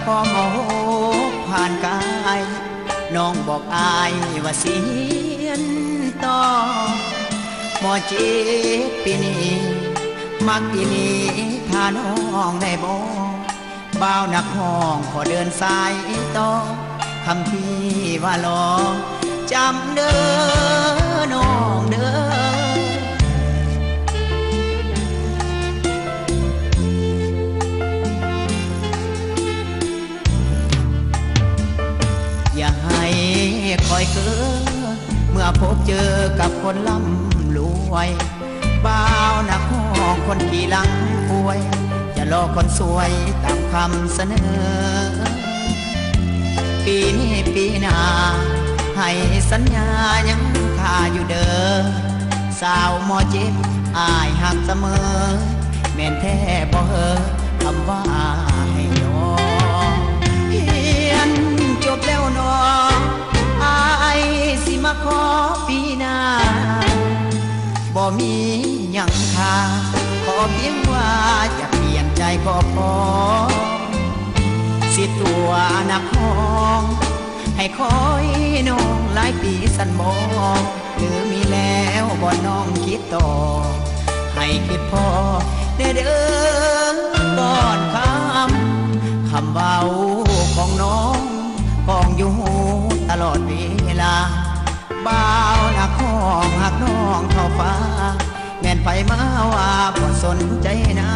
พอโมโหผ่านกายน้องบอกอายว่าเสียนต่อหมอเจ็บปีนี้มักอีนี้ถ้าน้องได้บอกบ่าวนักห้องขอเดินสายต่อคำที่ว่าลอจำเด้อน้องเด้ออย่าให้คอยเก้อเมื่อพบเจอกับคนร่ำรวยบ่าวนักห้องคนขี่หลังป่วยอย่ารอคนสวยตามคำเสนอปีนี้ปีหน้าให้สัญญายังท่าอยู่เด้อสาวหมอเจ็บอายหักเสมอแม่นแท้บ่เหอคำว่าให้ยอมเพียนจบแล้วน้องอายสิมาขอปีหน้าบ่มีหยังค่าขอเพียงว่าจะเปลี่ยนใจก็พอสิตัวนักห้องให้คอยน้องหลายปีสันบอหรือมีแล้วบ่น้องคิดต่อให้คิดพอเด้อก่อนคำเบาของน้องกองอยู่ตลอดเวลาบ่าวนักห้องหักน้องเท่าฟ้าแม่นไผมาว่าบ่สนใจน้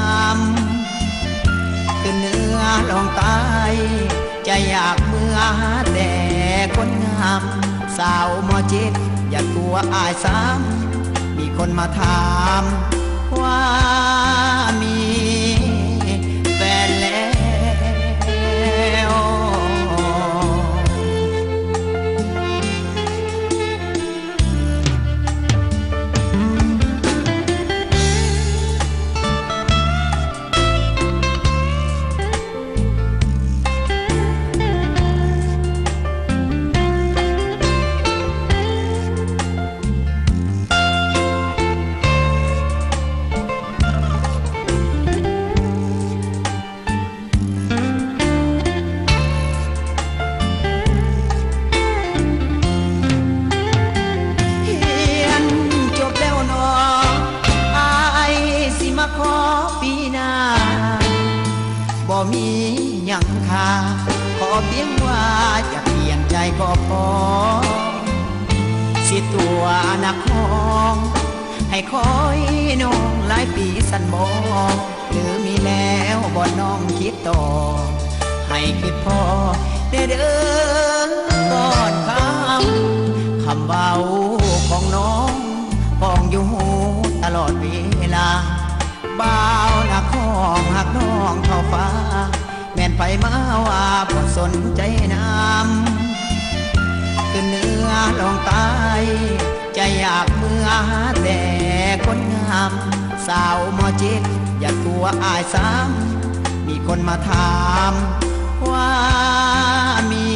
ำขึ้นเหนือลงใต้ใจอยากเมื่อหาแต่คนงามสาวหมอเจ็บอย่ากลัวอายซ้ำมีคนมาถามว่ามีแฟนแล้วขอปีหน้าบ่มีหยังค่าขอเพียงว่าจะเปลี่ยนใจก็พอสิตัวนักห้องให้คอยน้องหลายปีสันบอหรือมีแล้วบ่น้องคิดต่อให้คิดพอเด้อก่อนคำเบาของน้องกองอยู่ตลอดเวลาบ่าวนักห้องหักน้องเท่าฟ้าแม่นไผมาว่าบ่สนใจน้ำขึ้นเหนือลงใต้ใจอยากเมื่อหาแต่คนงามสาวหมอเจ็บอย่ากลัวอายซ้ำมีคนมาถามว่ามี